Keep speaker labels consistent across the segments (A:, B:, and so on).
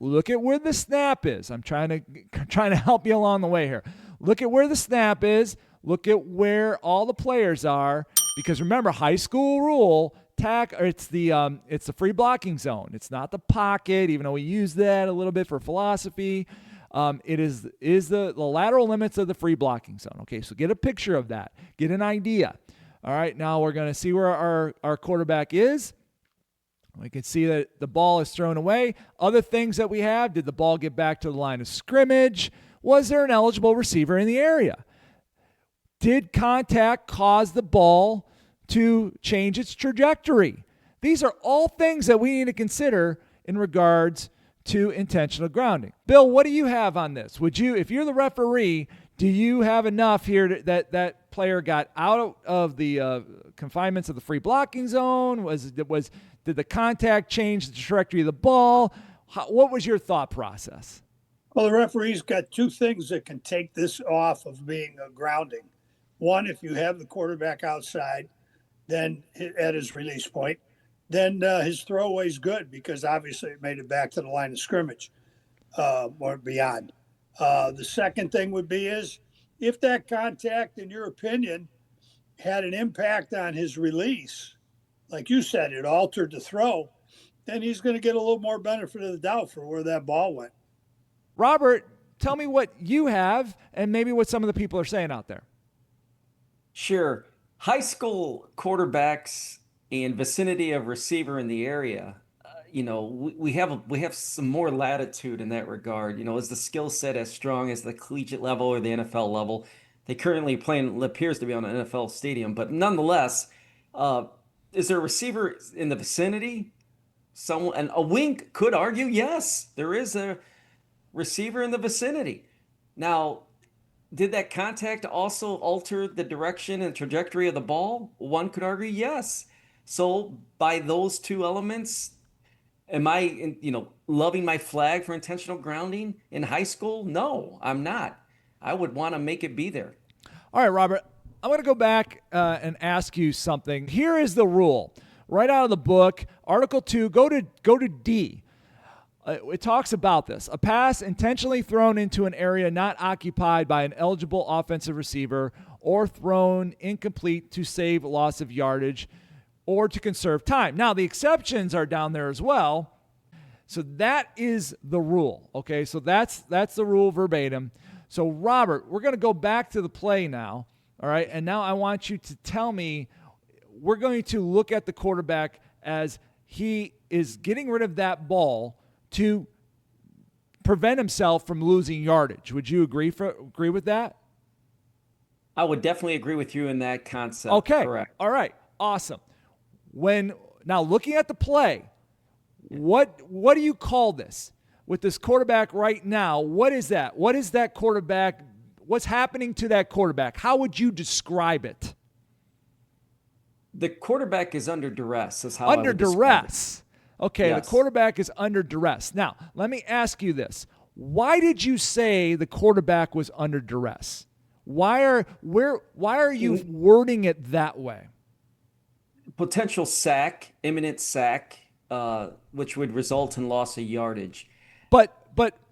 A: look at where the snap is. I'm trying to help you along the way here. Look at where the snap is. Look at where all the players are. Because remember, high school rule, it's the free blocking zone. It's not the pocket, even though we use that a little bit for philosophy. It is the lateral limits of the free blocking zone. Okay, so get a picture of that. Get an idea. All right, now we're going to see where our quarterback is. We can see that the ball is thrown away. Other things that we have, did the ball get back to the line of scrimmage? Was there an eligible receiver in the area? Did contact cause the ball to change its trajectory? These are all things that we need to consider in regards to intentional grounding. Bill, what do you have on this? Would you, if you're the referee, do you have enough here that player got out of the confinements of the free blocking zone? Did the contact change the trajectory of the ball? What was your thought process?
B: Well, the referee's got two things that can take this off of being a grounding. One, if you have the quarterback outside, then at his release point, then his throwaway is good because obviously it made it back to the line of scrimmage or beyond. The second thing would be is if that contact, in your opinion, had an impact on his release, like you said, it altered the throw, then he's going to get a little more benefit of the doubt for where that ball went.
A: Robert, tell me what you have and maybe what some of the people are saying out there.
C: Sure. High school quarterbacks and vicinity of receiver in the area, we have some more latitude in that regard. Is the skill set as strong as the collegiate level or the NFL level? They currently appears to be on an NFL stadium, but nonetheless, is there a receiver in the vicinity? And a wing could argue, yes, there is a receiver in the vicinity. Now, did that contact also alter the direction and trajectory of the ball? One could argue, yes. So by those two elements, am I, loving my flag for intentional grounding in high school? No, I'm not. I would want to make it be there.
A: All right, Robert, I'm going to go back and ask you something. Here is the rule. Right out of the book, Article 2, go to D. It talks about this. A pass intentionally thrown into an area not occupied by an eligible offensive receiver or thrown incomplete to save loss of yardage or to conserve time. Now, the exceptions are down there as well. So that is the rule, okay? So that's the rule verbatim. So, Robert, we're going to go back to the play now, all right? And now I want you to tell me, we're going to look at the quarterback as he is getting rid of that ball to prevent himself from losing yardage. Would you agree with that?
C: I would definitely agree with you in that concept.
A: Okay.
C: Correct.
A: All right. Awesome. Now looking at the play, what do you call this? With this quarterback right now, what is that? What is that quarterback? What's happening to that quarterback? How would you describe it?
C: The quarterback is under duress. Is how
A: under duress. Okay,
C: yes.
A: The quarterback is under duress. Now, let me ask you this. Why did you say the quarterback was under duress? Why are you wording it that way?
C: Potential sack, imminent sack, which would result in loss of yardage.
A: But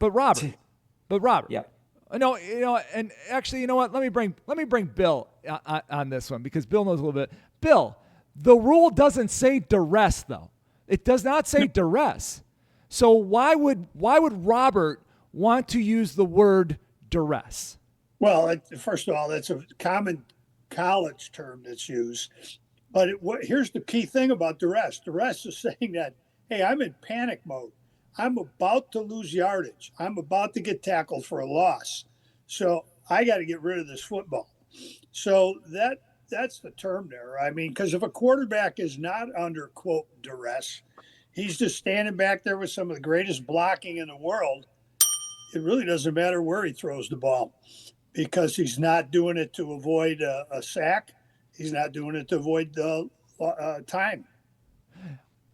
A: Robert.
C: Yeah.
A: No, and actually, you know what? Let me bring Bill on this one because Bill knows a little bit. Bill, the rule doesn't say duress though. It does not say duress. So why would Robert want to use the word duress?
B: Well, first of all, that's a common college term that's used. But here's the key thing about duress. Duress is saying that, hey, I'm in panic mode. I'm about to lose yardage. I'm about to get tackled for a loss. So I got to get rid of this football. So that's the term there. I mean, because if a quarterback is not under, quote, duress, he's just standing back there with some of the greatest blocking in the world. It really doesn't matter where he throws the ball because he's not doing it to avoid a sack. He's not doing it to avoid the time.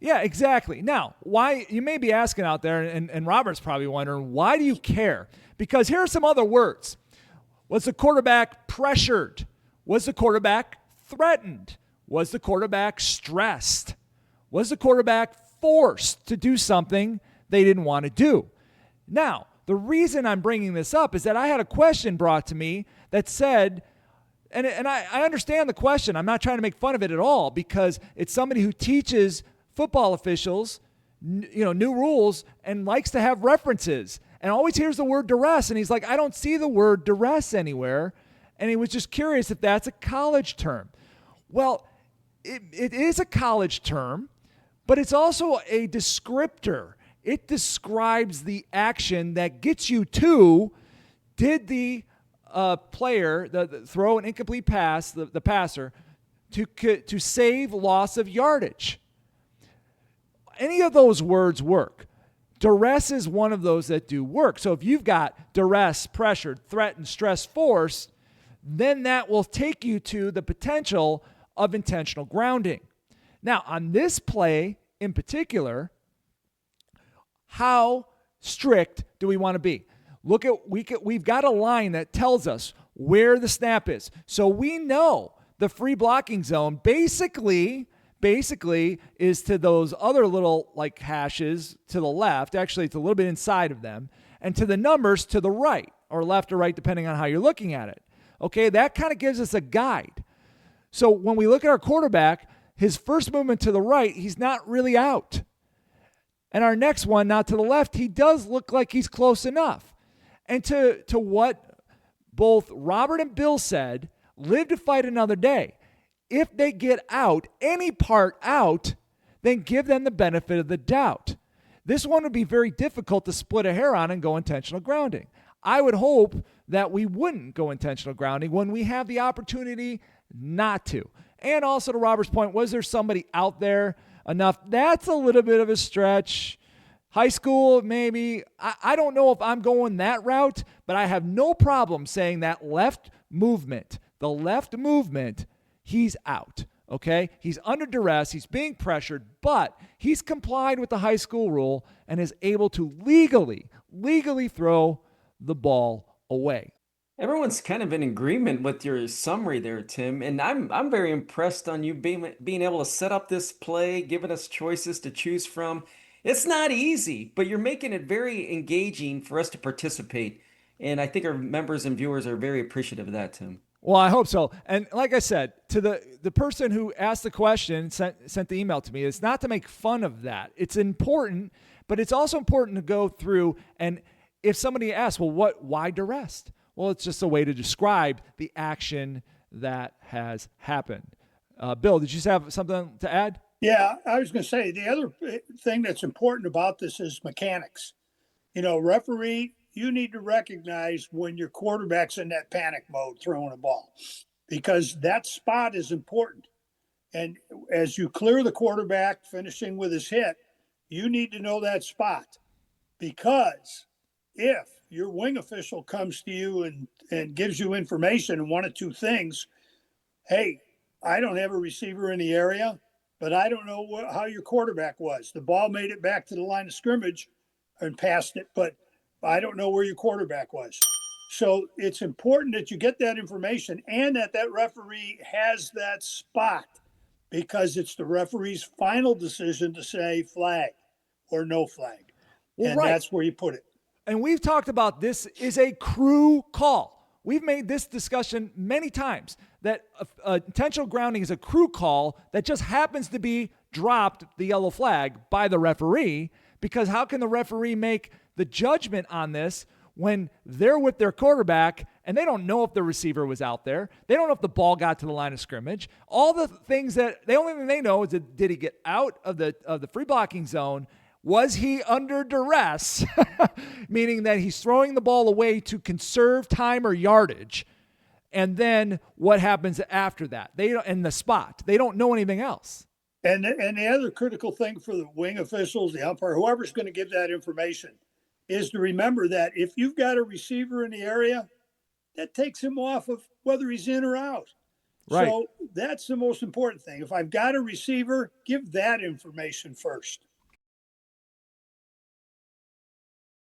A: Yeah, exactly. Now, why you may be asking out there, and Robert's probably wondering, why do you care? Because here are some other words. Was the quarterback pressured? Was the quarterback threatened? Was the quarterback stressed? Was the quarterback forced to do something they didn't want to do? Now, the reason I'm bringing this up is that I had a question brought to me that said, and I understand the question. I'm not trying to make fun of it at all, because it's somebody who teaches football officials, new rules, and likes to have references, and always hears the word duress. And he's like, I don't see the word duress anywhere. And he was just curious if that's a college term. Well, it is a college term, but it's also a descriptor. It describes the action that gets you to, did the player throw an incomplete pass, the passer, to save loss of yardage. Any of those words work. Duress is one of those that do work. So if you've got duress, pressured, threatened, stress, force, then that will take you to the potential of intentional grounding. Now, on this play in particular, how strict do we want to be? We've got a line that tells us where the snap is. So we know the free blocking zone basically is to those other little like hashes to the left. Actually, it's a little bit inside of them. And to the numbers to the right, or left or right, depending on how you're looking at it. Okay, that kind of gives us a guide. So when we look at our quarterback, his first movement to the right, he's not really out. And our next one, now to the left, he does look like he's close enough. And to what both Robert and Bill said, live to fight another day. If they get out, any part out, then give them the benefit of the doubt. This one would be very difficult to split a hair on and go intentional grounding. I would hope that we wouldn't go intentional grounding when we have the opportunity not to. And also to Robert's point, was there somebody out there enough? That's a little bit of a stretch. High school, maybe. I don't know if I'm going that route, but I have no problem saying that the left movement, he's out, okay? He's under duress, he's being pressured, but he's complied with the high school rule and is able to legally throw the ball away.
C: Everyone's kind of in agreement with your summary there, Tim, and I'm very impressed on you being able to set up this play, giving us choices to choose from. It's not easy, but you're making it very engaging for us to participate, and I think our members and viewers are very appreciative of that, Tim.
A: Well, I hope so. And like I said, to the person who asked the question, sent the email to me, it's not to make fun of that. It's important, but it's also important to go through, and if somebody asks, well, why duress? Well, it's just a way to describe the action that has happened. Bill, did you have something to add?
B: Yeah, I was going to say the other thing that's important about this is mechanics. Referee, you need to recognize when your quarterback's in that panic mode throwing a ball, because that spot is important. And as you clear the quarterback finishing with his hit, you need to know that spot, because if your wing official comes to you and gives you information and one of two things, hey, I don't have a receiver in the area, but I don't know how your quarterback was. The ball made it back to the line of scrimmage and passed it, but I don't know where your quarterback was. So it's important that you get that information and that referee has that spot, because it's the referee's final decision to say flag or no flag.
A: Well,
B: and
A: right.
B: That's where you put it.
A: And we've talked about this is a crew call. We've made this discussion many times, that intentional grounding is a crew call that just happens to be dropped, the yellow flag, by the referee, because how can the referee make the judgment on this when they're with their quarterback and they don't know if the receiver was out there? They don't know if the ball got to the line of scrimmage. All the things the only thing they know is that, did he get out of the free blocking zone? Was he under duress? Meaning that he's throwing the ball away to conserve time or yardage. And then what happens after that? And the spot. They don't know anything else.
B: And the other critical thing for the wing officials, the umpire, whoever's going to give that information, is to remember that if you've got a receiver in the area, that takes him off of whether he's in or out.
A: Right.
B: So that's the most important thing. If I've got a receiver, give that information first.